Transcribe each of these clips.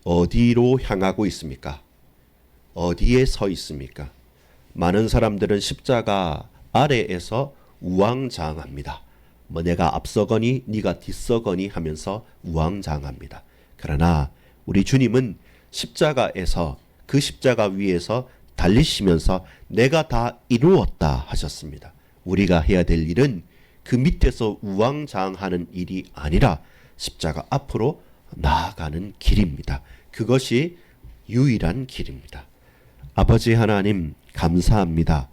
어디로 향하고 있습니까? 어디에 서 있습니까? 많은 사람들은 십자가 아래에서 우왕좌왕합니다. 뭐 내가 앞서거니 네가 뒤서거니 하면서 우왕좌왕합니다. 그러나 우리 주님은 십자가에서 그 십자가 위에서 달리시면서 내가 다 이루었다 하셨습니다. 우리가 해야 될 일은 그 밑에서 우왕좌왕하는 일이 아니라 십자가 앞으로 나아가는 길입니다. 그것이 유일한 길입니다. 아버지 하나님 감사합니다.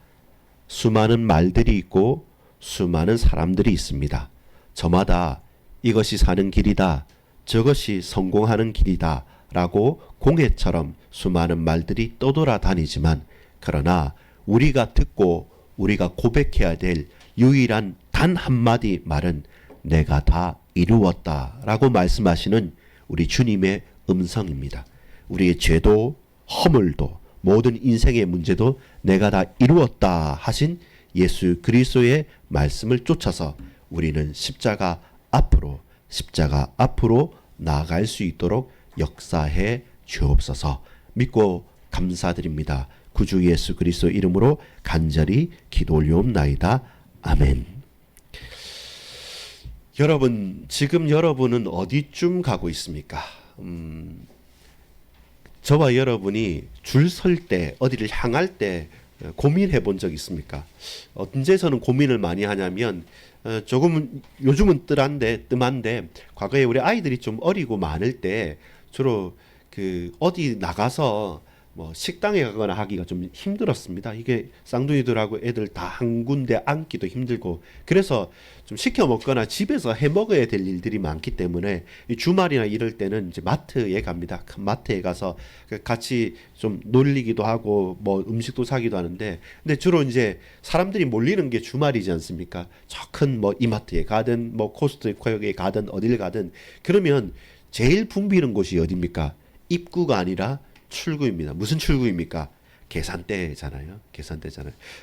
수많은 말들이 있고 수많은 사람들이 있습니다. 저마다 이것이 사는 길이다, 저것이 성공하는 길이다 라고 공해처럼 수많은 말들이 떠돌아다니지만, 그러나 우리가 듣고 우리가 고백해야 될 유일한 단 한마디 말은 내가 다 이루었다 라고 말씀하시는 우리 주님의 음성입니다. 우리의 죄도 허물도 모든 인생의 문제도 내가 다 이루었다 하신 예수 그리스도의 말씀을 쫓아서 우리는 십자가 앞으로 나아갈 수 있도록 역사해 주옵소서. 믿고 감사드립니다. 구주 예수 그리스도 이름으로 간절히 기도 올리옵나이다. 아멘. 여러분, 지금 여러분은 어디쯤 가고 있습니까? 저와 여러분이 줄 설 때, 어디를 향할 때 고민해 본 적 있습니까? 언제 저는 고민을 많이 하냐면, 조금은 요즘은 뜸한데 과거에 우리 아이들이 좀 어리고 많을 때 주로 어디 나가서 뭐 식당에 가거나 하기가 좀 힘들었습니다. 이게 쌍둥이들하고 애들 다 한 군데 앉기도 힘들고, 그래서 좀 시켜 먹거나 집에서 해 먹어야 될 일들이 많기 때문에 이 주말이나 이럴 때는 이제 마트에 갑니다. 큰 마트에 가서 같이 좀 놀리기도 하고 뭐 음식도 사기도 하는데, 근데 주로 이제 사람들이 몰리는 게 주말이지 않습니까? 저 큰 뭐 이마트에 가든 뭐 코스트코에 가든 어딜 가든, 그러면 제일 붐비는 곳이 어디입니까? 입구가 아니라 출구입니다. 무슨 출구입니까? 계산대잖아요.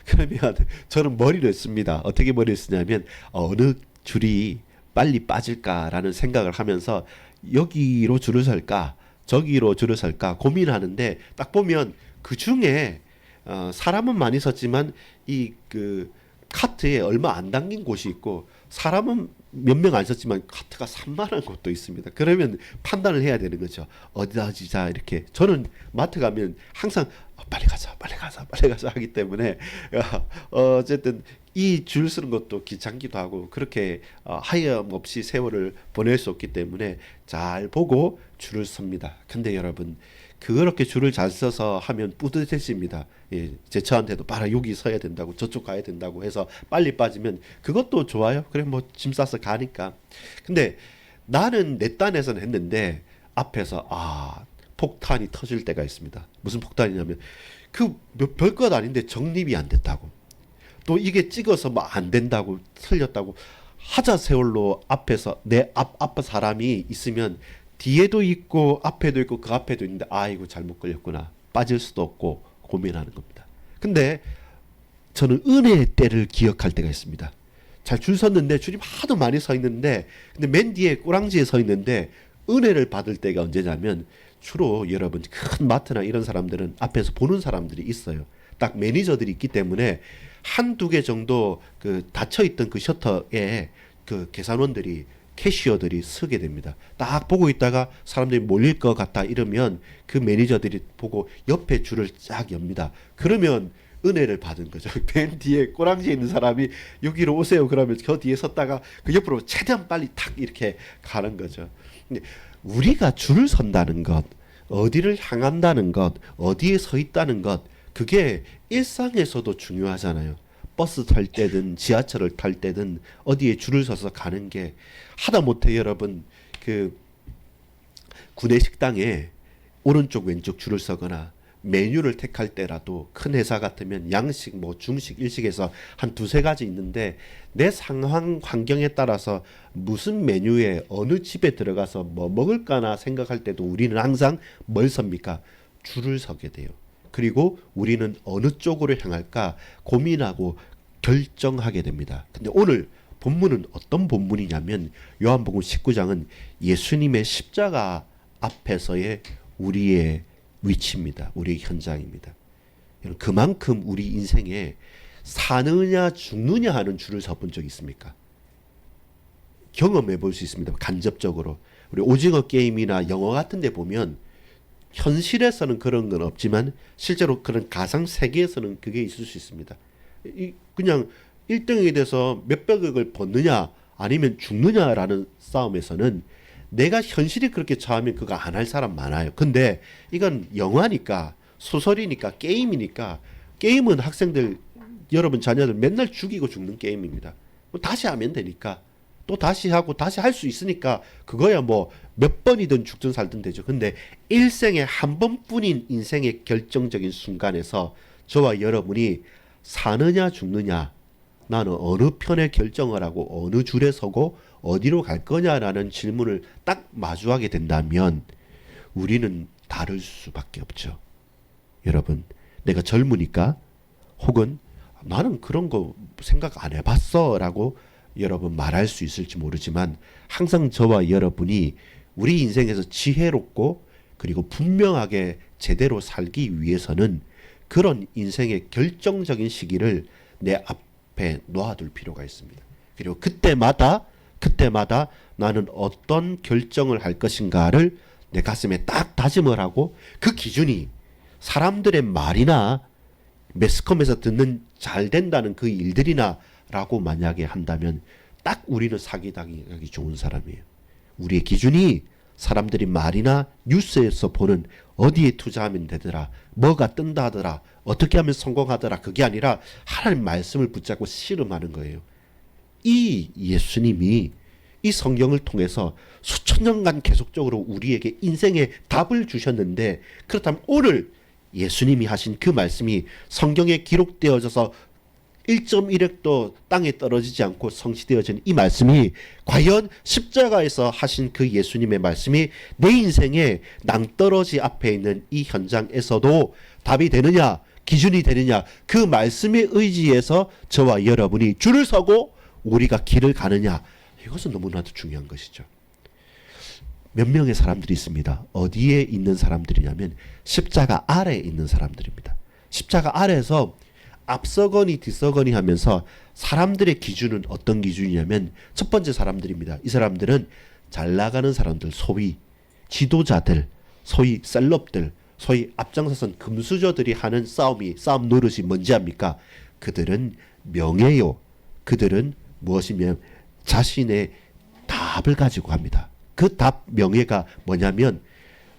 그러면 저는 머리를 씁니다. 어떻게 머리를 쓰냐면, 어느 줄이 빨리 빠질까라는 생각을 하면서 여기로 줄을 설까 저기로 줄을 설까 고민하는데, 딱 보면 그 중에 사람은 많이 섰지만 이 카트에 얼마 안 담긴 곳이 있고, 사람은 몇 명 안 썼지만 카트가 산만한 곳도 있습니다. 그러면 판단을 해야 되는 거죠. 어디다 지자 이렇게. 저는 마트 가면 항상 빨리 가자 하기 때문에 어쨌든 이 줄 서는 것도 귀찮기도 하고, 그렇게 하염없이 세월을 보낼 수 없기 때문에 잘 보고 줄을 섭니다. 근데 여러분, 그렇게 줄을 잘 서서 하면 뿌듯해집니다. 예, 제 저한테도 봐라, 여기 서야 된다고, 저쪽 가야 된다고 해서 빨리 빠지면 그것도 좋아요. 그래 뭐 짐 싸서 가니까. 근데 나는 내 딴에서는 했는데 앞에서 폭탄이 터질 때가 있습니다. 무슨 폭탄이냐면, 별것 아닌데 정립이 안 됐다고, 또 이게 찍어서 뭐 안 된다고, 틀렸다고, 하자 세월로 앞에서 내 앞 사람이 있으면 뒤에도 있고 앞에도 있고 그 앞에도 있는데, 이거 잘못 걸렸구나, 빠질 수도 없고 고민하는 겁니다. 근데 저는 은혜의 때를 기억할 때가 있습니다. 잘 줄 섰는데, 줄이 하도 많이 서 있는데, 근데 맨 뒤에 꼬랑지에 서 있는데 은혜를 받을 때가 언제냐면, 주로 여러분 큰 마트나 이런 사람들은 앞에서 보는 사람들이 있어요. 딱 매니저들이 있기 때문에 한두 개 정도 닫혀있던 그 셔터에 계산원들이, 캐시어들이 서게 됩니다. 딱 보고 있다가 사람들이 몰릴 것 같다 이러면 그 매니저들이 보고 옆에 줄을 쫙 엽니다. 그러면 은혜를 받은 거죠. 맨 뒤에 꼬랑지에 있는 사람이 여기로 오세요 그러면 저 뒤에 섰다가 그 옆으로 최대한 빨리 탁 이렇게 가는 거죠. 근데 우리가 줄을 선다는 것, 어디를 향한다는 것, 어디에 서 있다는 것, 그게 일상에서도 중요하잖아요. 버스 탈 때든 지하철을 탈 때든 어디에 줄을 서서 가는 게, 하다못해 여러분 구내식당에 오른쪽 왼쪽 줄을 서거나 메뉴를 택할 때라도, 큰 회사 같으면 양식 뭐 중식 일식에서 한 두세 가지 있는데, 내 상황 환경에 따라서 무슨 메뉴에 어느 집에 들어가서 뭐 먹을까나 생각할 때도 우리는 항상 뭘 섭니까? 줄을 서게 돼요. 그리고 우리는 어느 쪽으로 향할까 고민하고 결정하게 됩니다. 근데 오늘 본문은 어떤 본문이냐면, 요한복음 19장은 예수님의 십자가 앞에서의 우리의 위치입니다. 우리의 현장입니다. 그만큼 우리 인생에 사느냐 죽느냐 하는 줄을 서본 적 있습니까? 경험해 볼 수 있습니다. 간접적으로. 우리 오징어 게임이나 영화 같은 데 보면 현실에서는 그런 건 없지만 실제로 그런 가상 세계에서는 그게 있을 수 있습니다. 그냥 1등에 대해서 몇백억을 벗느냐 아니면 죽느냐라는 싸움에서는 내가 현실이 그렇게 처하면 그거 안 할 사람 많아요. 근데 이건 영화니까, 소설이니까, 게임이니까, 게임은 학생들, 여러분 자녀들 맨날 죽이고 죽는 게임입니다. 뭐 다시 하면 되니까, 또 다시 하고 다시 할 수 있으니까 그거야 뭐 몇 번이든 죽든 살든 되죠. 근데 일생에 한 번뿐인 인생의 결정적인 순간에서 저와 여러분이 사느냐 죽느냐, 나는 어느 편에 결정을 하고 어느 줄에 서고 어디로 갈 거냐라는 질문을 딱 마주하게 된다면 우리는 다를 수밖에 없죠. 여러분, 내가 젊으니까 혹은 나는 그런 거 생각 안 해봤어 라고 여러분 말할 수 있을지 모르지만 항상 저와 여러분이 우리 인생에서 지혜롭고 그리고 분명하게 제대로 살기 위해서는 그런 인생의 결정적인 시기를 내 앞에 놓아둘 필요가 있습니다. 그리고 그때마다 나는 어떤 결정을 할 것인가를 내 가슴에 딱 다짐을 하고 그 기준이 사람들의 말이나 매스컴에서 듣는 잘 된다는 그 일들이나 라고 만약에 한다면 딱 우리는 사기당하기 좋은 사람이에요. 우리의 기준이 사람들이 말이나 뉴스에서 보는 어디에 투자하면 되더라, 뭐가 뜬다 하더라, 어떻게 하면 성공하더라, 그게 아니라 하나님 말씀을 붙잡고 씨름하는 거예요. 이 예수님이 이 성경을 통해서 수천 년간 계속적으로 우리에게 인생의 답을 주셨는데, 그렇다면 오늘 예수님이 하신 그 말씀이 성경에 기록되어져서 1.1획도 땅에 떨어지지 않고 성취되어진 이 말씀이 과연 십자가에서 하신 그 예수님의 말씀이 내 인생의 낭떠러지 앞에 있는 이 현장에서도 답이 되느냐, 기준이 되느냐, 그 말씀에 의지해서 저와 여러분이 줄을 서고 우리가 길을 가느냐, 이것은 너무나도 중요한 것이죠. 몇 명의 사람들이 있습니다. 어디에 있는 사람들이냐면 십자가 아래에 있는 사람들입니다. 십자가 아래에서 앞서거니 뒤서거니 하면서 사람들의 기준은 어떤 기준이냐면 첫 번째 사람들입니다. 이 사람들은 잘 나가는 사람들, 소위 지도자들, 소위 셀럽들, 소위 앞장서선 금수저들이 하는 싸움 노릇이 뭔지 압니까? 그들은 명예요. 그들은 무엇이면 자신의 답을 가지고 합니다. 그 답, 명예가 뭐냐면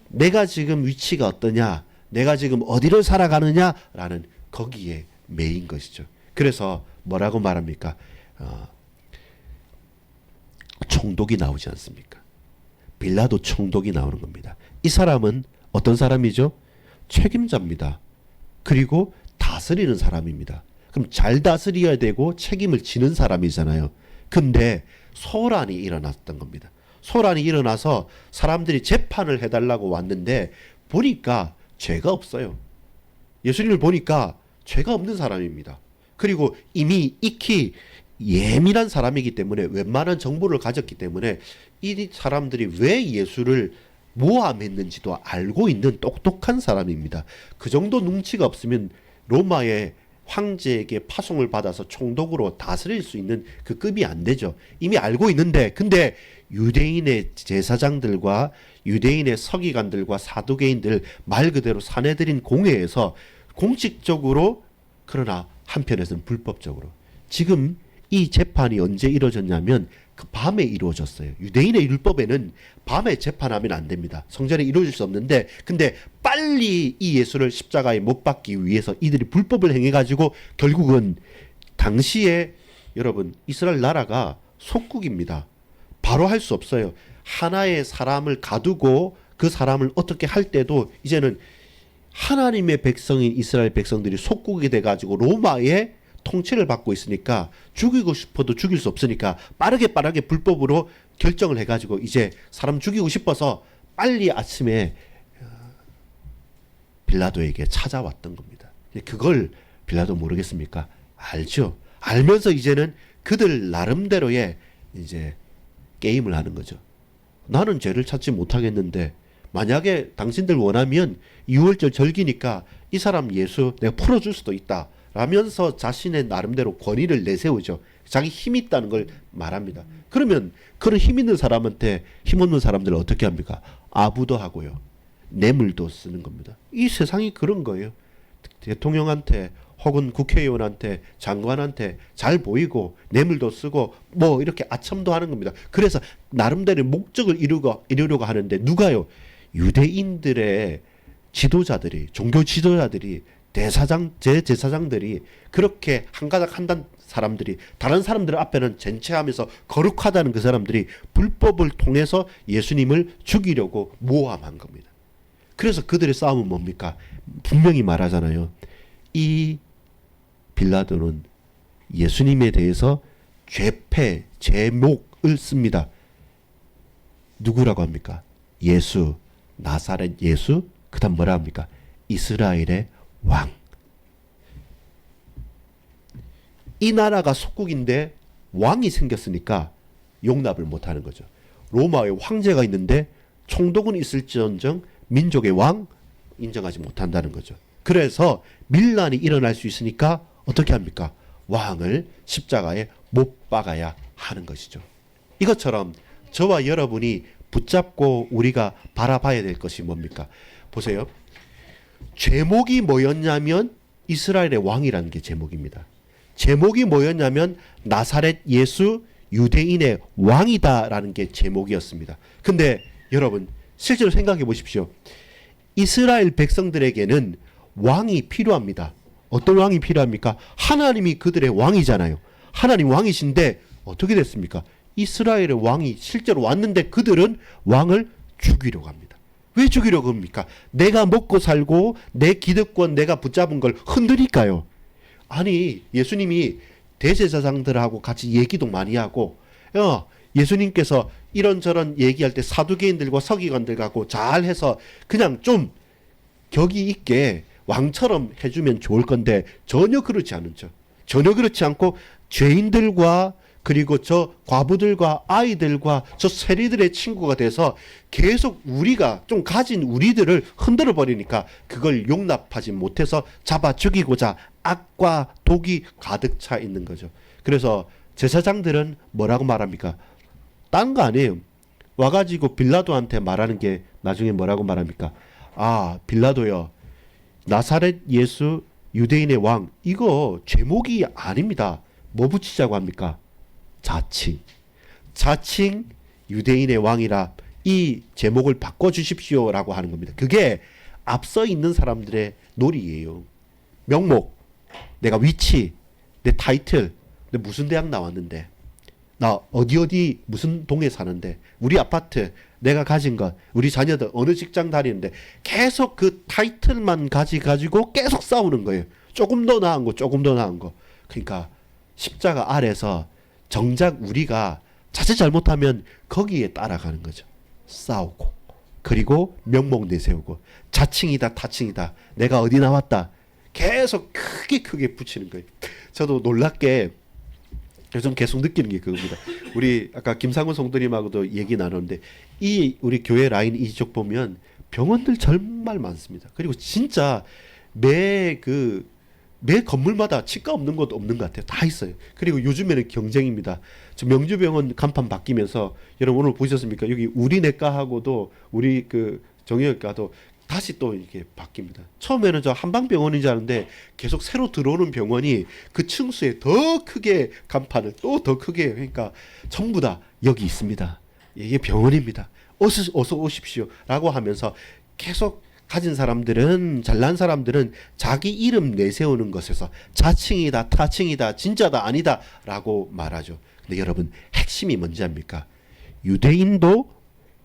내가 지금 위치가 어떠냐, 내가 지금 어디를 살아가느냐라는 거기에 매인 것이죠. 그래서 뭐라고 말합니까? 총독이 나오지 않습니까? 빌라도 총독이 나오는 겁니다. 이 사람은 어떤 사람이죠? 책임자입니다. 그리고 다스리는 사람입니다. 그럼 잘 다스려야 되고 책임을 지는 사람이잖아요. 근데 소란이 일어났던 겁니다. 소란이 일어나서 사람들이 재판을 해달라고 왔는데 보니까 죄가 없어요. 예수님을 보니까 죄가 없는 사람입니다. 그리고 이미 익히 예민한 사람이기 때문에 웬만한 정보를 가졌기 때문에 이 사람들이 왜 예수를 모함했는지도 알고 있는 똑똑한 사람입니다. 그 정도 눈치가 없으면 로마의 황제에게 파송을 받아서 총독으로 다스릴 수 있는 그 급이 안 되죠. 이미 알고 있는데, 근데 유대인의 제사장들과 유대인의 서기관들과 사두개인들, 말 그대로 사내들인 공회에서 공식적으로, 그러나 한편에서는 불법적으로, 지금 이 재판이 언제 이루어졌냐면 그 밤에 이루어졌어요. 유대인의 율법에는 밤에 재판하면 안 됩니다. 성전에 이루어질 수 없는데, 근데 빨리 이 예수를 십자가에 못 박기 위해서 이들이 불법을 행해가지고 결국은 당시에 여러분 이스라엘 나라가 속국입니다. 바로 할 수 없어요. 하나의 사람을 가두고 그 사람을 어떻게 할 때도 이제는 하나님의 백성인 이스라엘 백성들이 속국이 돼가지고 로마의 통치를 받고 있으니까 죽이고 싶어도 죽일 수 없으니까 빠르게 불법으로 결정을 해가지고 이제 사람 죽이고 싶어서 빨리 아침에 빌라도에게 찾아왔던 겁니다. 그걸 빌라도 모르겠습니까? 알죠. 알면서 이제는 그들 나름대로의 이제 게임을 하는 거죠. 나는 죄를 찾지 못하겠는데 만약에 당신들 원하면 6월절 절기니까 이 사람 예수 내가 풀어줄 수도 있다 라면서 자신의 나름대로 권위를 내세우죠. 자기 힘이 있다는 걸 말합니다. 그러면 그런 힘 있는 사람한테 힘없는 사람들은 어떻게 합니까? 아부도 하고요. 뇌물도 쓰는 겁니다. 이 세상이 그런 거예요. 대통령한테 혹은 국회의원한테 장관한테 잘 보이고 뇌물도 쓰고 뭐 이렇게 아첨도 하는 겁니다. 그래서 나름대로 목적을 이루려고 하는데 누가요? 유대인들의 지도자들이 종교 지도자들이 제사장들이 그렇게 한가닥 한단 사람들이 다른 사람들 앞에는 젠체하면서 거룩하다는 그 사람들이 불법을 통해서 예수님을 죽이려고 모함한 겁니다. 그래서 그들의 싸움은 뭡니까? 분명히 말하잖아요. 이 빌라도는 예수님에 대해서 죄패, 제목을 씁니다. 누구라고 합니까? 예수, 나사렛 예수, 그 다음 뭐라 합니까? 이스라엘의 왕. 이 나라가 속국인데 왕이 생겼으니까 용납을 못하는 거죠. 로마의 황제가 있는데 총독은 있을지언정 민족의 왕 인정하지 못한다는 거죠. 그래서 밀란이 일어날 수 있으니까 어떻게 합니까? 왕을 십자가에 못 박아야 하는 것이죠. 이것처럼 저와 여러분이 붙잡고 우리가 바라봐야 될 것이 뭡니까? 보세요. 제목이 뭐였냐면 이스라엘의 왕이라는 게 제목입니다. 제목이 뭐였냐면 나사렛 예수 유대인의 왕이다라는 게 제목이었습니다. 근데 여러분 실제로 생각해 보십시오. 이스라엘 백성들에게는 왕이 필요합니다. 어떤 왕이 필요합니까? 하나님이 그들의 왕이잖아요. 하나님 왕이신데 어떻게 됐습니까? 이스라엘의 왕이 실제로 왔는데 그들은 왕을 죽이려고 합니다. 왜 죽이려고 합니까? 내가 먹고 살고 내 기득권 내가 붙잡은 걸 흔드니까요. 아니 예수님이 대제사장들하고 같이 얘기도 많이 하고 예수님께서 이런저런 얘기할 때 사두개인들과 서기관들하고 잘해서 그냥 좀 격이 있게 왕처럼 해주면 좋을 건데 전혀 그렇지 않죠. 전혀 그렇지 않고 죄인들과 그리고 저 과부들과 아이들과 저 세리들의 친구가 돼서 계속 우리가 좀 가진 우리들을 흔들어 버리니까 그걸 용납하지 못해서 잡아 죽이고자 악과 독이 가득 차 있는 거죠. 그래서 제사장들은 뭐라고 말합니까? 딴 거 아니에요. 와가지고 빌라도한테 말하는 게 나중에 뭐라고 말합니까? 아, 빌라도요. 나사렛 예수 유대인의 왕 이거 제목이 아닙니다. 뭐 붙이자고 합니까? 자칭 유대인의 왕이라 이 제목을 바꿔주십시오라고 하는 겁니다. 그게 앞서 있는 사람들의 놀이예요. 명목, 내가 위치, 내 타이틀, 내 무슨 대학 나왔는데, 나 어디 무슨 동에 사는데, 우리 아파트, 내가 가진 것, 우리 자녀들 어느 직장 다니는데 계속 그 타이틀만 가지고 계속 싸우는 거예요. 조금 더 나은 거, 조금 더 나은 거. 그러니까 십자가 아래서 정작 우리가 자칫 잘못하면 거기에 따라가는 거죠. 싸우고 그리고 명목 내세우고 자칭이다 타칭이다 내가 어디 나왔다 계속 크게 붙이는 거예요. 저도 놀랍게 요즘 계속 느끼는 게 그겁니다. 우리 아까 김상훈 성도님하고도 얘기 나눴는데 이 우리 교회 라인 이쪽 보면 병원들 정말 많습니다. 그리고 진짜 매 건물마다 치과 없는 곳 없는 것 같아요. 다 있어요. 그리고 요즘에는 경쟁입니다. 저 명주병원 간판 바뀌면서 여러분 오늘 보셨습니까? 여기 우리내과하고도 우리 그 정형외과도 다시 또 이렇게 바뀝니다. 처음에는 저 한방병원인 줄 아는데 계속 새로 들어오는 병원이 그 층수에 더 크게 간판을 또 더 크게 그러니까 전부 다 여기 있습니다. 이게 병원입니다. 어서 오십시오라고 하면서 계속 가진 사람들은 잘난 사람들은 자기 이름 내세우는 것에서 자칭이다 타칭이다 진짜다 아니다라고 말하죠. 근데 여러분 핵심이 뭔지 압니까? 유대인도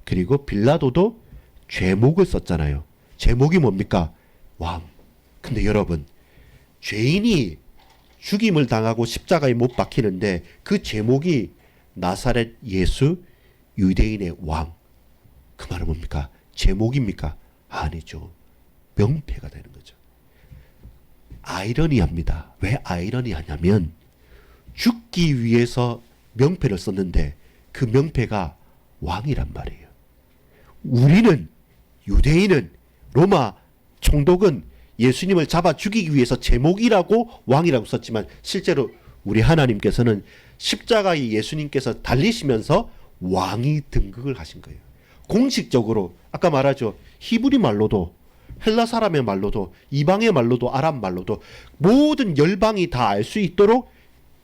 그리고 빌라도도 죄목을 썼잖아요. 제목이 뭡니까? 왕. 근데 여러분 죄인이 죽임을 당하고 십자가에 못 박히는데 그 제목이 나사렛 예수 유대인의 왕. 그 말은 뭡니까? 제목입니까? 아니죠. 명패가 되는 거죠. 아이러니합니다. 왜 아이러니하냐면 죽기 위해서 명패를 썼는데 그 명패가 왕이란 말이에요. 우리는 유대인은 로마 총독은 예수님을 잡아 죽이기 위해서 제목이라고 왕이라고 썼지만 실제로 우리 하나님께서는 십자가에 예수님께서 달리시면서 왕이 등극을 하신 거예요. 공식적으로 아까 말하죠. 히브리 말로도 헬라 사람의 말로도 이방의 말로도 아람 말로도 모든 열방이 다 알 수 있도록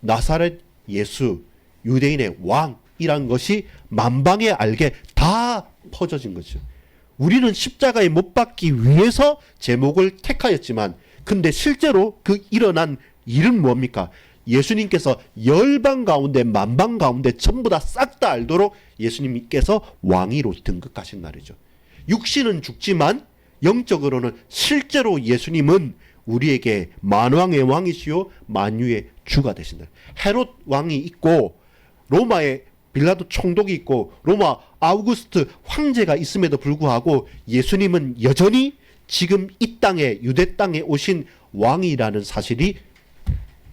나사렛 예수 유대인의 왕이란 것이 만방에 알게 다 퍼져진 거죠. 우리는 십자가에 못 박기 위해서 제목을 택하였지만 근데 실제로 그 일어난 일은 뭡니까? 예수님께서 열방 가운데 만방 가운데 전부 다 싹 다 알도록 예수님께서 왕위로 등극하신 날이죠. 육신은 죽지만 영적으로는 실제로 예수님은 우리에게 만왕의 왕이시요 만유의 주가 되신 날. 헤롯 왕이 있고 로마의 빌라도 총독이 있고 로마 아우구스트 황제가 있음에도 불구하고 예수님은 여전히 지금 이 땅에 유대 땅에 오신 왕이라는 사실이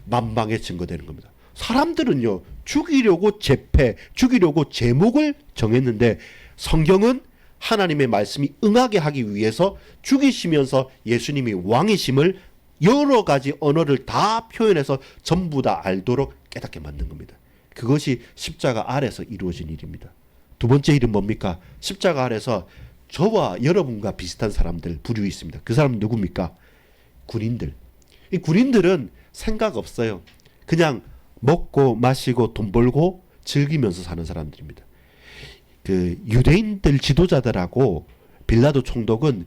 만방에 증거되는 겁니다. 사람들은요 죽이려고 제패 죽이려고 제목을 정했는데 성경은 하나님의 말씀이 응하게 하기 위해서 죽이시면서 예수님이 왕이심을 여러 가지 언어를 다 표현해서 전부 다 알도록 깨닫게 만든 겁니다. 그것이 십자가 아래서 이루어진 일입니다. 두 번째 일은 뭡니까? 십자가 아래서 저와 여러분과 비슷한 사람들 부류 있습니다. 그 사람은 누굽니까? 군인들. 이 군인들은 생각 없어요. 그냥 먹고 마시고 돈 벌고 즐기면서 사는 사람들입니다. 그 유대인들 지도자들하고 빌라도 총독은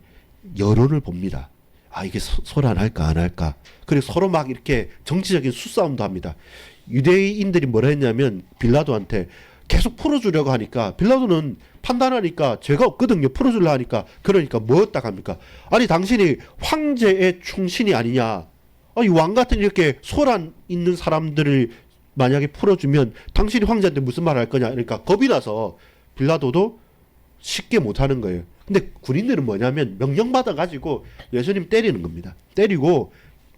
여론을 봅니다. 아 이게 소란할까 안 할까. 그리고 서로 막 이렇게 정치적인 수싸움도 합니다. 유대인들이 뭐라 했냐면 빌라도한테 계속 풀어주려고 하니까 빌라도는 판단하니까 죄가 없거든요. 풀어주려고 하니까 그러니까 뭐였다 합니까? 아니 당신이 황제의 충신이 아니냐. 이 왕 같은 이렇게 소란 있는 사람들을 만약에 풀어주면 당신이 황제한테 무슨 말 할 거냐. 그러니까 겁이 나서 빌라도도 쉽게 못하는 거예요. 근데 군인들은 뭐냐면 명령받아 가지고 예수님 때리는 겁니다. 때리고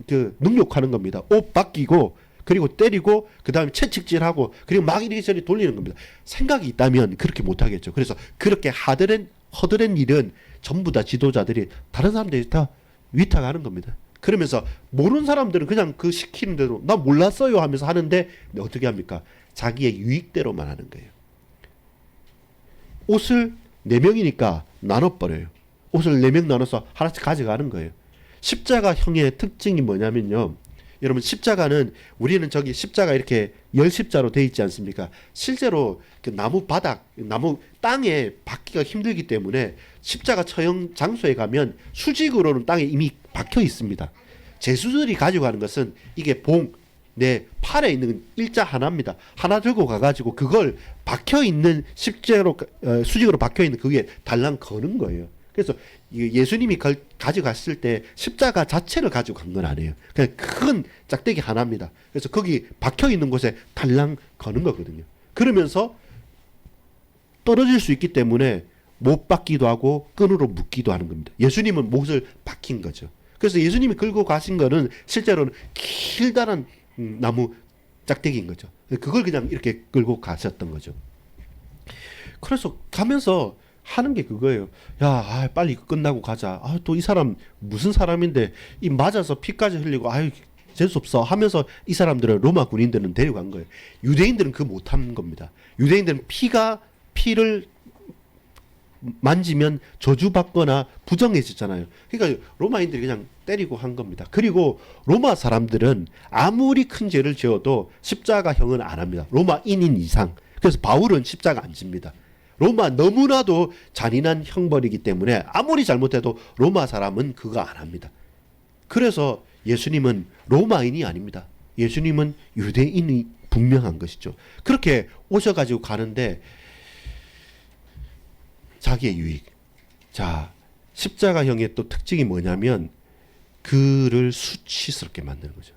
그 능욕하는 겁니다. 옷 벗기고 그리고 때리고 그 다음에 채찍질하고 그리고 막 이리저리 돌리는 겁니다. 생각이 있다면 그렇게 못하겠죠. 그래서 그렇게 허드렛 일은 전부 다 지도자들이 다른 사람들이 다 위탁하는 겁니다. 그러면서 모르는 사람들은 그냥 그 시키는 대로 나 몰랐어요 하면서 하는데 어떻게 합니까? 자기의 유익대로만 하는 거예요. 옷을 4명이니까 나눠버려요. 옷을 4명 나눠서 하나씩 가져가는 거예요. 십자가형의 특징이 뭐냐면요. 여러분 십자가는 우리는 저기 십자가 이렇게 열십자로 돼 있지 않습니까? 실제로 그 나무 바닥, 나무 땅에 박기가 힘들기 때문에 십자가 처형 장소에 가면 수직으로는 땅에 이미 박혀 있습니다. 제수들이 가지고 가는 것은 이게 내 팔에 있는 일자 하나입니다. 하나 들고 가가지고 그걸 박혀 있는 십자로 수직으로 박혀 있는 그 위에 달랑 거는 거예요. 그래서 예수님이 가져갔을 때 십자가 자체를 가지고 간 건 아니에요. 그냥 큰 짝대기 하나입니다. 그래서 거기 박혀 있는 곳에 달랑 거는 거거든요. 그러면서 떨어질 수 있기 때문에 못 박기도 하고 끈으로 묶기도 하는 겁니다. 예수님은 못을 박힌 거죠. 그래서 예수님이 끌고 가신 거는 실제로는 길다란 나무 짝대기인 거죠. 그걸 그냥 이렇게 끌고 가셨던 거죠. 그래서 가면서 하는 게 그거예요. 야, 빨리 끝나고 가자. 또 이 사람 무슨 사람인데 이 맞아서 피까지 흘리고 재수 없어 하면서 이 사람들은 로마 군인들은 데려간 거예요. 유대인들은 그거 못한 겁니다. 유대인들은 피를 만지면 저주받거나 부정해지잖아요. 그러니까 로마인들이 그냥 때리고 한 겁니다. 그리고 로마 사람들은 아무리 큰 죄를 지어도 십자가형은 안 합니다. 로마인인 이상. 그래서 바울은 십자가 안 집니다. 로마 너무나도 잔인한 형벌이기 때문에 아무리 잘못해도 로마 사람은 그거 안 합니다. 그래서 예수님은 로마인이 아닙니다. 예수님은 유대인이 분명한 것이죠. 그렇게 오셔가지고 가는데 자기의 유익. 자, 십자가형의 또 특징이 뭐냐면 그를 수치스럽게 만드는 거죠.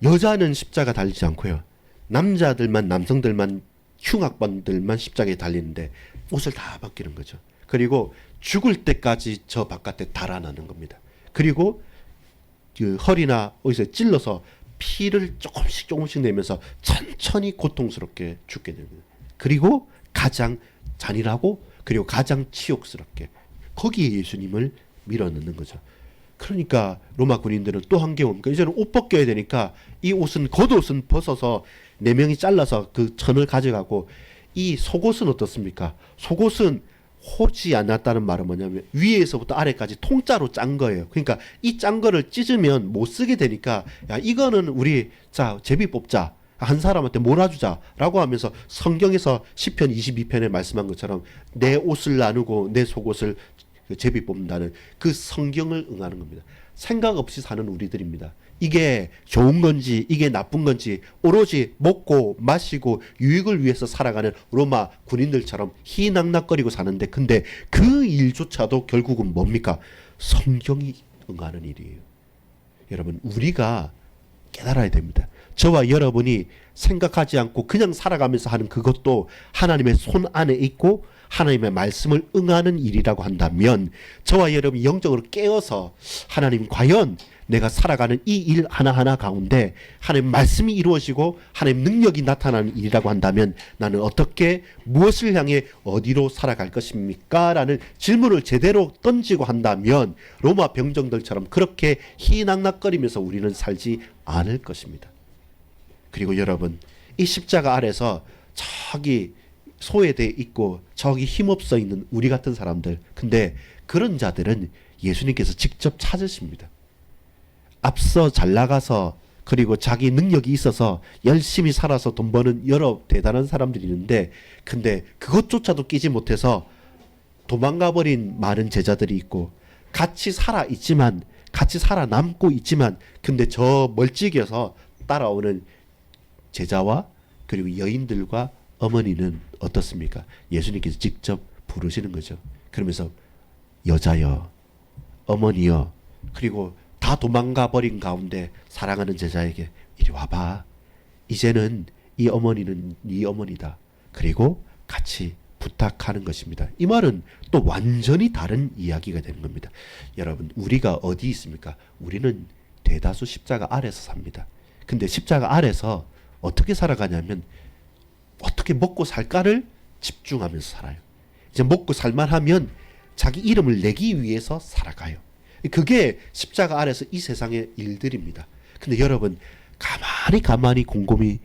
여자는 십자가 달리지 않고요. 남성들만 흉악범들만 십자가에 달리는데 옷을 다 벗기는 거죠. 그리고 죽을 때까지 저 바깥에 달아나는 겁니다. 그리고 그 허리나 어디서 찔러서 피를 조금씩 내면서 천천히 고통스럽게 죽게 됩니다. 그리고 가장 잔인하고 그리고 가장 치욕스럽게 거기에 예수님을 밀어넣는 거죠. 그러니까 로마 군인들은 또 한 게 뭡니까? 이제는 옷 벗겨야 되니까 이 옷은 겉옷은 벗어서 네 명이 잘라서 그 천을 가져가고, 이 속옷은 어떻습니까? 속옷은 호지 않았다는 말은 뭐냐면 위에서부터 아래까지 통짜로 짠 거예요. 그러니까 이 짠 거를 찢으면 못 쓰게 되니까, 야 이거는 우리 자 제비 뽑자, 한 사람한테 몰아주자 라고 하면서 성경에서 시편 22편에 말씀한 것처럼 내 옷을 나누고 내 속옷을 제비 뽑는다는 그 성경을 응하는 겁니다. 생각 없이 사는 우리들입니다. 이게 좋은 건지 이게 나쁜 건지 오로지 먹고 마시고 유익을 위해서 살아가는 로마 군인들처럼 희낙낙거리고 사는데, 근데 그 일조차도 결국은 뭡니까? 성경이 응하는 일이에요. 여러분, 우리가 깨달아야 됩니다. 저와 여러분이 생각하지 않고 그냥 살아가면서 하는 그것도 하나님의 손 안에 있고 하나님의 말씀을 응하는 일이라고 한다면, 저와 여러분이 영적으로 깨어서 하나님, 과연 내가 살아가는 이 일 하나하나 가운데 하나님 말씀이 이루어지고 하나님 능력이 나타나는 일이라고 한다면 나는 어떻게, 무엇을 향해 어디로 살아갈 것입니까? 라는 질문을 제대로 던지고 한다면 로마 병정들처럼 그렇게 희낙낙거리면서 우리는 살지 않을 것입니다. 그리고 여러분, 이 십자가 아래서 저기 소외되어 있고 저기 힘없어 있는 우리 같은 사람들, 근데 그런 자들은 예수님께서 직접 찾으십니다. 앞서 잘 나가서 그리고 자기 능력이 있어서 열심히 살아서 돈 버는 여러 대단한 사람들이 있는데, 근데 그것조차도 끼지 못해서 도망가 버린 많은 제자들이 있고, 같이 살아있지만 같이 살아남고 있지만 근데 저 멀찍이어서 따라오는 제자와 그리고 여인들과 어머니는 어떻습니까? 예수님께서 직접 부르시는 거죠. 그러면서 여자여, 어머니여, 그리고 다 도망가 버린 가운데 사랑하는 제자에게 이리 와봐. 이제는 이 어머니는 네 어머니다. 그리고 같이 부탁하는 것입니다. 이 말은 또 완전히 다른 이야기가 되는 겁니다. 여러분, 우리가 어디 있습니까? 우리는 대다수 십자가 아래서 삽니다. 근데 십자가 아래서 어떻게 살아가냐면 어떻게 먹고 살까를 집중하면서 살아요. 이제 먹고 살만하면 자기 이름을 내기 위해서 살아가요. 그게 십자가 아래서 이 세상의 일들입니다. 근데 여러분, 가만히 곰곰이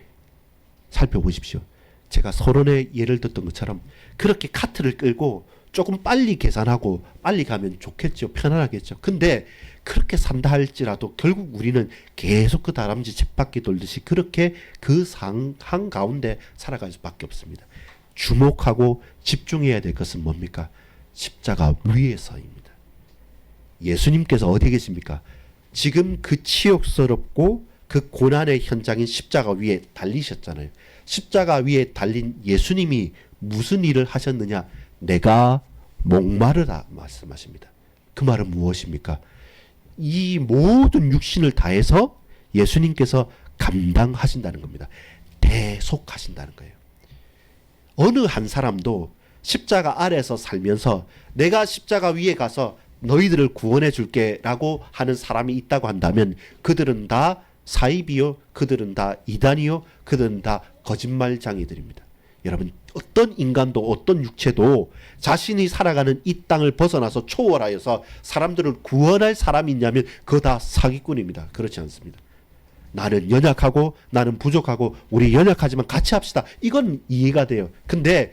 살펴보십시오. 제가 서론에 예를 들었던 것처럼 그렇게 카트를 끌고 조금 빨리 계산하고 빨리 가면 좋겠죠. 편안하겠죠. 근데 그렇게 산다 할지라도 결국 우리는 계속 그 다람쥐 쳇바퀴 돌듯이 그렇게 그 상황 가운데 살아갈 수밖에 없습니다. 주목하고 집중해야 될 것은 뭡니까? 십자가 위에서입니다. 예수님께서 어디 계십니까? 지금 그 치욕스럽고 그 고난의 현장인 십자가 위에 달리셨잖아요. 십자가 위에 달린 예수님이 무슨 일을 하셨느냐? 내가 목마르다 말씀하십니다. 그 말은 무엇입니까? 이 모든 육신을 다해서 예수님께서 감당하신다는 겁니다. 대속하신다는 거예요. 어느 한 사람도 십자가 아래서 살면서 내가 십자가 위에 가서 너희들을 구원해 줄게 라고 하는 사람이 있다고 한다면 그들은 다 사이비요, 그들은 다 이단이요, 그들은 다 거짓말장이들입니다. 여러분, 어떤 인간도 어떤 육체도 자신이 살아가는 이 땅을 벗어나서 초월하여서 사람들을 구원할 사람이 있냐면 그거 다 사기꾼입니다. 그렇지 않습니다. 나는 연약하고 나는 부족하고 우리 연약하지만 같이 합시다. 이건 이해가 돼요. 근데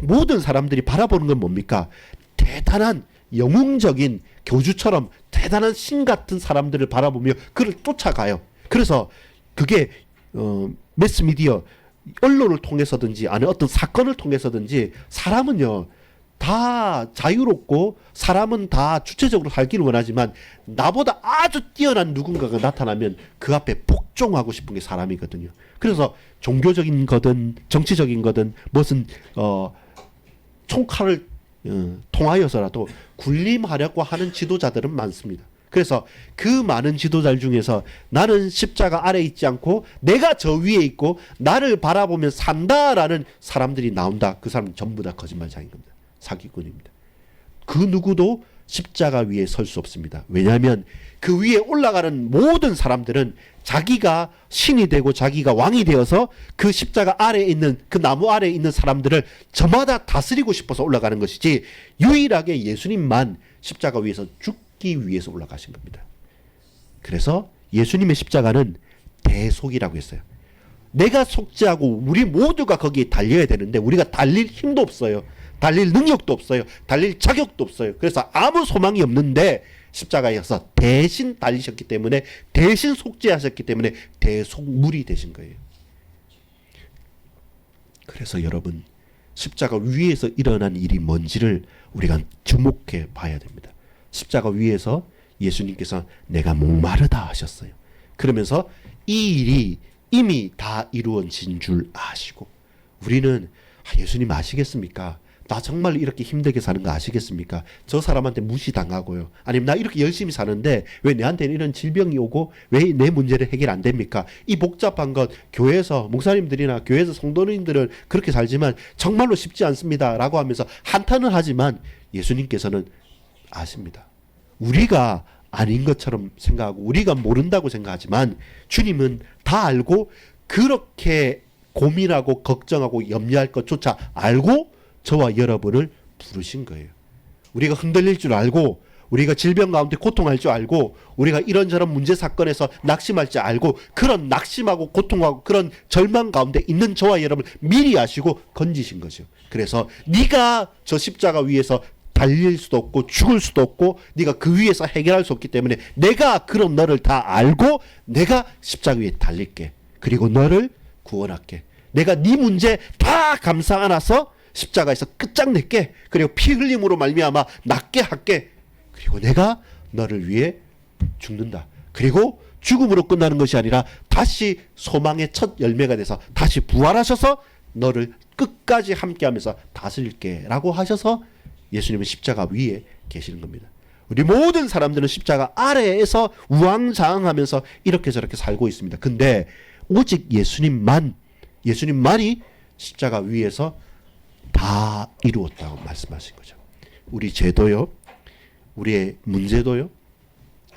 모든 사람들이 바라보는 건 뭡니까? 대단한 영웅적인 교주처럼 대단한 신 같은 사람들을 바라보며 그를 쫓아가요. 그래서 그게 매스미디어, 언론을 통해서든지 아니면 어떤 사건을 통해서든지 사람은요 다 자유롭고 사람은 다 주체적으로 살기를 원하지만 나보다 아주 뛰어난 누군가가 나타나면 그 앞에 복종하고 싶은 게 사람이거든요. 그래서 종교적인 거든 정치적인 거든 무슨 총칼을 통하여서라도 군림하려고 하는 지도자들은 많습니다. 그래서 그 많은 지도자 중에서 나는 십자가 아래 있지 않고 내가 저 위에 있고 나를 바라보며 산다라는 사람들이 나온다. 그 사람은 전부 다 거짓말장인 겁니다. 사기꾼입니다. 그 누구도 십자가 위에 설 수 없습니다. 왜냐하면 그 위에 올라가는 모든 사람들은 자기가 신이 되고 자기가 왕이 되어서 그 십자가 아래에 있는 그 나무 아래에 있는 사람들을 저마다 다스리고 싶어서 올라가는 것이지, 유일하게 예수님만 십자가 위에서 죽기 위해서 올라가신 겁니다. 그래서 예수님의 십자가는 대속이라고 했어요. 내가 속죄하고 우리 모두가 거기에 달려야 되는데 우리가 달릴 힘도 없어요. 달릴 능력도 없어요. 달릴 자격도 없어요. 그래서 아무 소망이 없는데 십자가에서 대신 달리셨기 때문에, 대신 속죄하셨기 때문에 대속물이 되신 거예요. 그래서 여러분, 십자가 위에서 일어난 일이 뭔지를 우리가 주목해 봐야 됩니다. 십자가 위에서 예수님께서 내가 목마르다 하셨어요. 그러면서 이 일이 이미 다 이루어진 줄 아시고, 우리는 예수님 아시겠습니까? 나 정말 이렇게 힘들게 사는 거 아시겠습니까? 저 사람한테 무시당하고요. 아니면 나 이렇게 열심히 사는데 왜 내한테는 이런 질병이 오고 왜 내 문제를 해결 안 됩니까? 이 복잡한 것, 교회에서 목사님들이나 교회에서 성도님들은 그렇게 살지만 정말로 쉽지 않습니다 라고 하면서 한탄을 하지만, 예수님께서는 아십니다. 우리가 아닌 것처럼 생각하고 우리가 모른다고 생각하지만 주님은 다 알고, 그렇게 고민하고 걱정하고 염려할 것조차 알고 저와 여러분을 부르신 거예요. 우리가 흔들릴 줄 알고, 우리가 질병 가운데 고통할 줄 알고, 우리가 이런저런 문제 사건에서 낙심할 줄 알고, 그런 낙심하고 고통하고 그런 절망 가운데 있는 저와 여러분을 미리 아시고 건지신 거죠. 그래서 네가 저 십자가 위에서 달릴 수도 없고 죽을 수도 없고 네가 그 위에서 해결할 수 없기 때문에 내가 그런 너를 다 알고 내가 십자가 위에 달릴게. 그리고 너를 구원할게. 내가 네 문제 다 감싸 안아서 십자가에서 끝장낼게. 그리고 피 흘림으로 말미암아 낫게 할게. 그리고 내가 너를 위해 죽는다. 그리고 죽음으로 끝나는 것이 아니라 다시 소망의 첫 열매가 돼서 다시 부활하셔서 너를 끝까지 함께하면서 다스릴게 라고 하셔서 예수님은 십자가 위에 계시는 겁니다. 우리 모든 사람들은 십자가 아래에서 우왕좌왕하면서 이렇게 저렇게 살고 있습니다. 근데 오직 예수님만이 십자가 위에서 다 이루었다고 말씀하신 거죠. 우리 죄도요, 우리의 문제도요,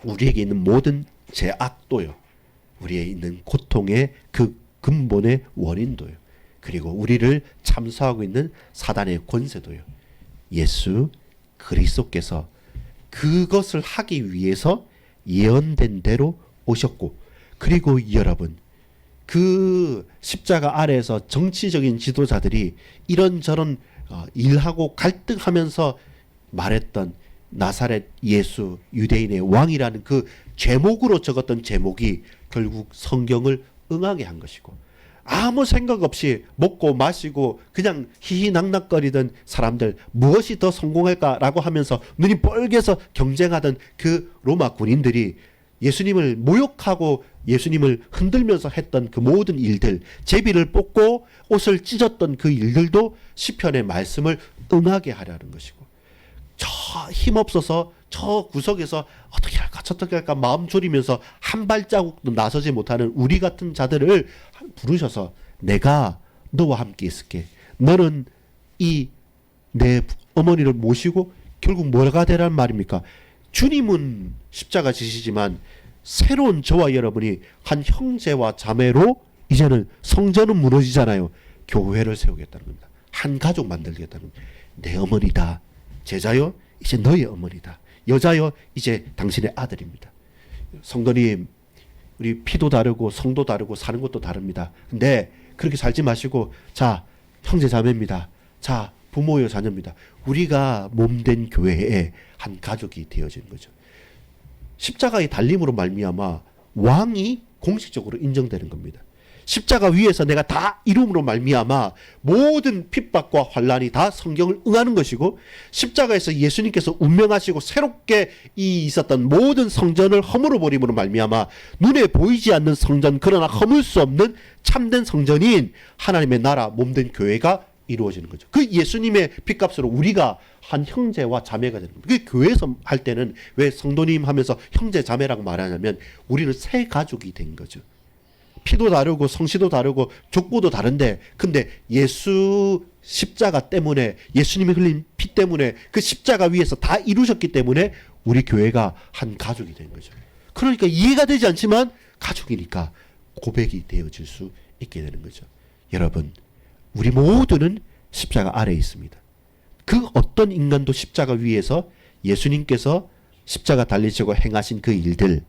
우리에게 있는 모든 죄악도요, 우리에 있는 고통의 그 근본의 원인도요, 그리고 우리를 참소하고 있는 사단의 권세도요, 예수 그리스도께서 그것을 하기 위해서 예언된 대로 오셨고, 그리고 여러분, 그 십자가 아래에서 정치적인 지도자들이 이런저런 일하고 갈등하면서 말했던 나사렛 예수 유대인의 왕이라는 그 제목으로 적었던 제목이 결국 성경을 응하게 한 것이고, 아무 생각 없이 먹고 마시고 그냥 희희낙낙거리던 사람들, 무엇이 더 성공할까라고 하면서 눈이 뻘개서 경쟁하던 그 로마 군인들이 예수님을 모욕하고 예수님을 흔들면서 했던 그 모든 일들, 제비를 뽑고 옷을 찢었던 그 일들도 시편의 말씀을 응하게 하려는 것이고, 저 힘없어서 저 구석에서 어떻게 할까 저떻게 할까 마음 졸이면서 한 발자국도 나서지 못하는 우리 같은 자들을 부르셔서 내가 너와 함께 있을게. 너는 이 내 어머니를 모시고 결국 뭐가 되란 말입니까? 주님은 십자가 지시지만 새로운 저와 여러분이 한 형제와 자매로 이제는 성전은 무너지잖아요. 교회를 세우겠다는 겁니다. 한 가족 만들겠다는 겁니다. 내 어머니다. 제자요, 이제 너의 어머니다. 여자요, 이제 당신의 아들입니다. 성도님, 우리 피도 다르고 성도 다르고 사는 것도 다릅니다. 근데 그렇게 살지 마시고, 자, 형제 자매입니다. 자, 부모요 자녀입니다. 우리가 몸된 교회의 한 가족이 되어지는 거죠. 십자가의 달림으로 말미암아 왕이 공식적으로 인정되는 겁니다. 십자가 위에서 내가 다 이룸으로 말미암아 모든 핍박과 환란이 다 성경을 응하는 것이고, 십자가에서 예수님께서 운명하시고 새롭게 있었던 모든 성전을 허물어 버림으로 말미암아 눈에 보이지 않는 성전, 그러나 허물 수 없는 참된 성전인 하나님의 나라 몸된 교회가 이루어지는 거죠. 그 예수님의 핏값으로 우리가 한 형제와 자매가 되는 겁니다. 그 교회에서 할 때는 왜 성도님 하면서 형제 자매라고 말하냐면 우리는 새 가족이 된 거죠. 피도 다르고 성씨도 다르고 족보도 다른데, 근데 예수 십자가 때문에, 예수님이 흘린 피 때문에, 그 십자가 위에서 다 이루셨기 때문에 우리 교회가 한 가족이 된 거죠. 그러니까 이해가 되지 않지만 가족이니까 고백이 되어질 수 있게 되는 거죠. 여러분, 우리 모두는 십자가 아래에 있습니다. 그 어떤 인간도 십자가 위에서 예수님께서 십자가 달리시고 행하신 그 일들,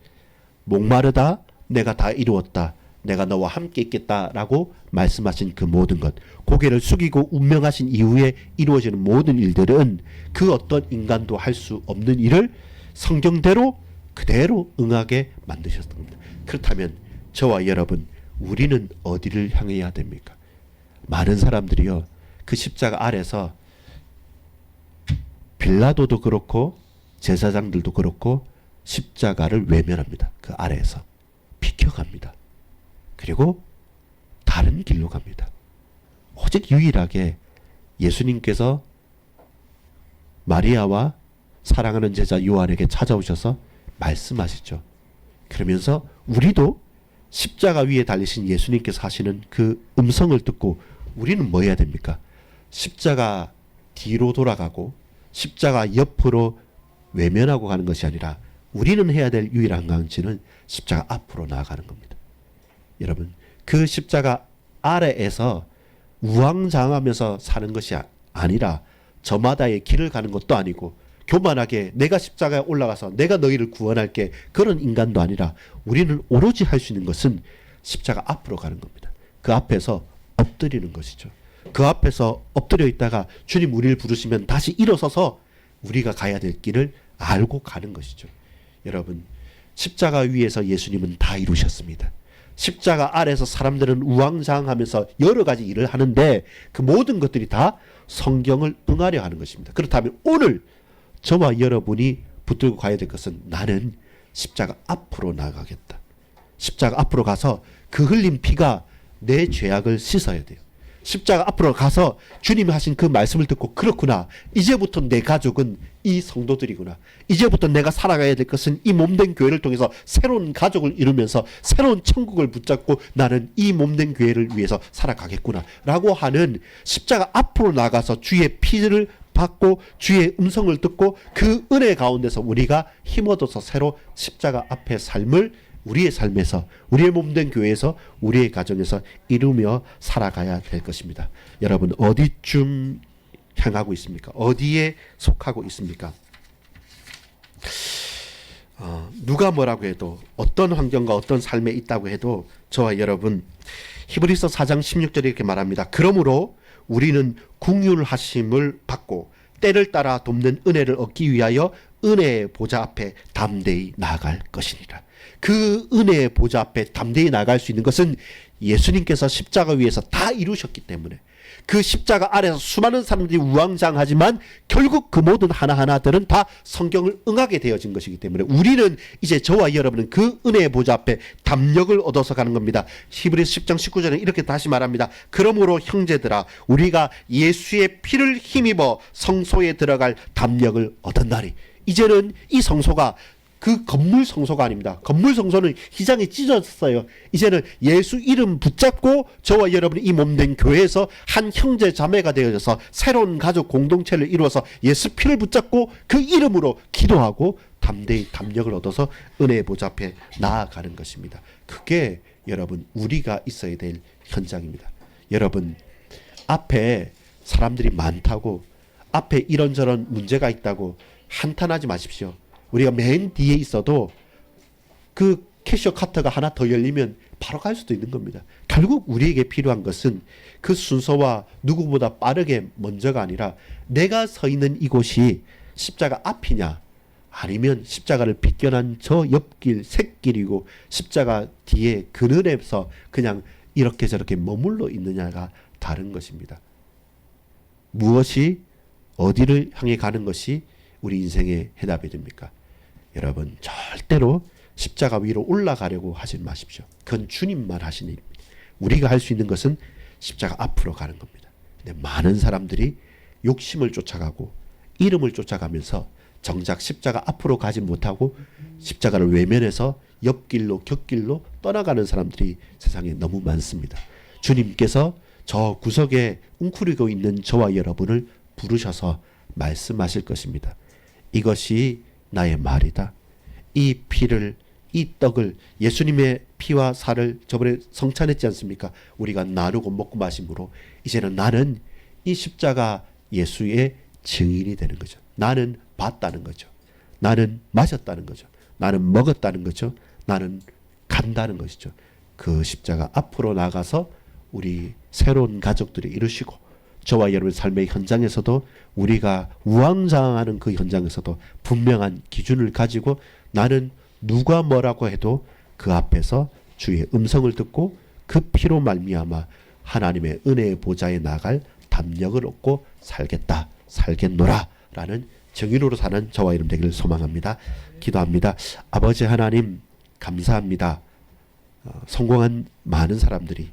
목마르다 내가 다 이루었다, 내가 너와 함께 있겠다라고 말씀하신 그 모든 것, 고개를 숙이고 운명하신 이후에 이루어지는 모든 일들은 그 어떤 인간도 할 수 없는 일을 성경대로 그대로 응하게 만드셨던 겁니다. 그렇다면 저와 여러분, 우리는 어디를 향해야 됩니까? 많은 사람들이요, 그 십자가 아래서 빌라도도 그렇고 제사장들도 그렇고 십자가를 외면합니다. 그 아래에서 비켜갑니다. 그리고 다른 길로 갑니다. 오직 유일하게 예수님께서 마리아와 사랑하는 제자 요한에게 찾아오셔서 말씀하시죠. 그러면서 우리도 십자가 위에 달리신 예수님께서 하시는 그 음성을 듣고 우리는 뭐 해야 됩니까? 십자가 뒤로 돌아가고 십자가 옆으로 외면하고 가는 것이 아니라 우리는 해야 될 유일한 강지는 십자가 앞으로 나아가는 겁니다. 여러분, 그 십자가 아래에서 우왕좌왕하면서 사는 것이 아니라 저마다의 길을 가는 것도 아니고 교만하게 내가 십자가에 올라가서 내가 너희를 구원할게, 그런 인간도 아니라 우리는 오로지 할 수 있는 것은 십자가 앞으로 가는 겁니다. 그 앞에서 엎드리는 것이죠. 그 앞에서 엎드려 있다가 주님 우리를 부르시면 다시 일어서서 우리가 가야 될 길을 알고 가는 것이죠. 여러분, 십자가 위에서 예수님은 다 이루셨습니다. 십자가 아래에서 사람들은 우왕좌왕하면서 여러 가지 일을 하는데 그 모든 것들이 다 성경을 응하려 하는 것입니다. 그렇다면 오늘 저와 여러분이 붙들고 가야 될 것은, 나는 십자가 앞으로 나가겠다. 십자가 앞으로 가서 그 흘린 피가 내 죄악을 씻어야 돼요. 십자가 앞으로 가서 주님이 하신 그 말씀을 듣고, 그렇구나, 이제부터 내 가족은 이 성도들이구나, 이제부터 내가 살아가야 될 것은 이 몸된 교회를 통해서 새로운 가족을 이루면서 새로운 천국을 붙잡고 나는 이 몸된 교회를 위해서 살아가겠구나 라고 하는, 십자가 앞으로 나가서 주의 피를 받고 주의 음성을 듣고 그 은혜 가운데서 우리가 힘어둬서 새로 십자가 앞의 삶을 우리의 삶에서, 우리의 몸된 교회에서, 우리의 가정에서 이루며 살아가야 될 것입니다. 여러분, 어디쯤 향하고 있습니까? 어디에 속하고 있습니까? 누가 뭐라고 해도, 어떤 환경과 어떤 삶에 있다고 해도 저와 여러분, 히브리서 4장 16절에 이렇게 말합니다. 그러므로 우리는 긍휼하심을 받고 때를 따라 돕는 은혜를 얻기 위하여 은혜의 보좌 앞에 담대히 나아갈 것이니라. 그 은혜의 보좌 앞에 담대히 나아갈 수 있는 것은 예수님께서 십자가 위에서 다 이루셨기 때문에, 그 십자가 아래서 수많은 사람들이 우왕좌왕하지만 결국 그 모든 하나하나들은 다 성경을 응하게 되어진 것이기 때문에 우리는 이제, 저와 여러분은 그 은혜의 보좌 앞에 담력을 얻어서 가는 겁니다. 히브리서 10장 19절에 이렇게 다시 말합니다. 그러므로 형제들아, 우리가 예수의 피를 힘입어 성소에 들어갈 담력을 얻었나니. 이제는 이 성소가 그 건물 성소가 아닙니다. 건물 성소는 휘장이 찢어졌어요. 이제는 예수 이름 붙잡고 저와 여러분이 이 몸된 교회에서 한 형제 자매가 되어져서 새로운 가족 공동체를 이루어서 예수 피를 붙잡고 그 이름으로 기도하고 담대히 담력을 얻어서 은혜의 보좌 앞에 나아가는 것입니다. 그게 여러분, 우리가 있어야 될 현장입니다. 여러분, 앞에 사람들이 많다고, 앞에 이런저런 문제가 있다고 한탄하지 마십시오. 우리가 맨 뒤에 있어도 그 캐셔 카트가 하나 더 열리면 바로 갈 수도 있는 겁니다. 결국 우리에게 필요한 것은 그 순서와 누구보다 빠르게 먼저가 아니라, 내가 서 있는 이곳이 십자가 앞이냐, 아니면 십자가를 비껴난 저 옆길 샛길이고 십자가 뒤에 그늘에서 그냥 이렇게 저렇게 머물러 있느냐가 다른 것입니다. 무엇이, 어디를 향해 가는 것이 우리 인생의 해답이 됩니까? 여러분, 절대로 십자가 위로 올라가려고 하지 마십시오. 그건 주님만 하시는 일입니다. 우리가 할 수 있는 것은 십자가 앞으로 가는 겁니다. 근데 많은 사람들이 욕심을 쫓아가고 이름을 쫓아가면서 정작 십자가 앞으로 가지 못하고 십자가를 외면해서 옆길로 곁길로 떠나가는 사람들이 세상에 너무 많습니다. 주님께서 저 구석에 웅크리고 있는 저와 여러분을 부르셔서 말씀하실 것입니다. 이것이 나의 말이다. 이 피를, 이 떡을, 예수님의 피와 살을 저번에 성찬했지 않습니까? 우리가 나누고 먹고 마심으로 이제는 나는 이 십자가 예수의 증인이 되는 거죠. 나는 봤다는 거죠. 나는 마셨다는 거죠. 나는 먹었다는 거죠. 나는 간다는 것이죠. 그 십자가 앞으로 나가서 우리 새로운 가족들이 이루시고 저와 여러분의 삶의 현장에서도 우리가 우왕좌왕하는 그 현장에서도 분명한 기준을 가지고 나는 누가 뭐라고 해도 그 앞에서 주의 음성을 듣고 그 피로 말미암아 하나님의 은혜의 보좌에 나갈 담력을 얻고 살겠다, 살겠노라 라는 정의로로 사는 저와 여러분 되기를 소망합니다. 기도합니다. 아버지 하나님 감사합니다. 성공한 많은 사람들이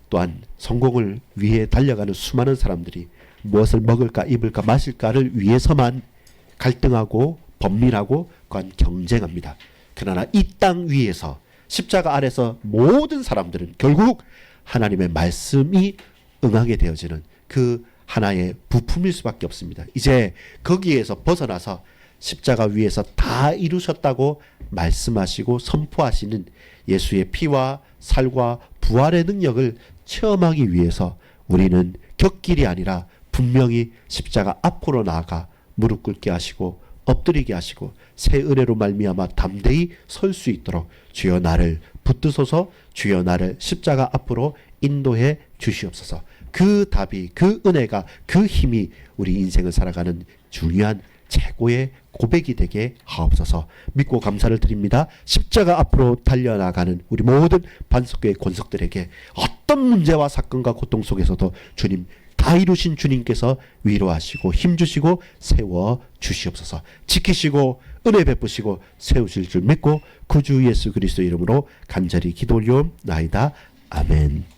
또한 성공을 위해 달려가는 수많은 사람들이 무엇을 먹을까 입을까 마실까를 위해서만 갈등하고 범민하고 그간 경쟁합니다. 그러나 이 땅 위에서 십자가 아래서 모든 사람들은 결국 하나님의 말씀이 응하게 되어지는 그 하나의 부품일 수밖에 없습니다. 이제 거기에서 벗어나서 십자가 위에서 다 이루셨다고 말씀하시고 선포하시는 예수의 피와 살과 부활의 능력을 체험하기 위해서 우리는 곁길이 아니라 분명히 십자가 앞으로 나아가 무릎 꿇게 하시고 엎드리게 하시고 새 은혜로 말미암아 담대히 설 수 있도록 주여 나를 붙드소서, 주여 나를 십자가 앞으로 인도해 주시옵소서. 그 답이, 그 은혜가, 그 힘이 우리 인생을 살아가는 중요한 최고의 고백이 되게 하옵소서. 믿고 감사를 드립니다. 십자가 앞으로 달려나가는 우리 모든 반석교회 권석들에게 어떤 문제와 사건과 고통 속에서도 주님 다 이루신 주님께서 위로하시고 힘주시고 세워주시옵소서. 지키시고 은혜 베푸시고 세우실 줄 믿고 구주 예수 그리스도 이름으로 간절히 기도 올리옵나이다. 아멘.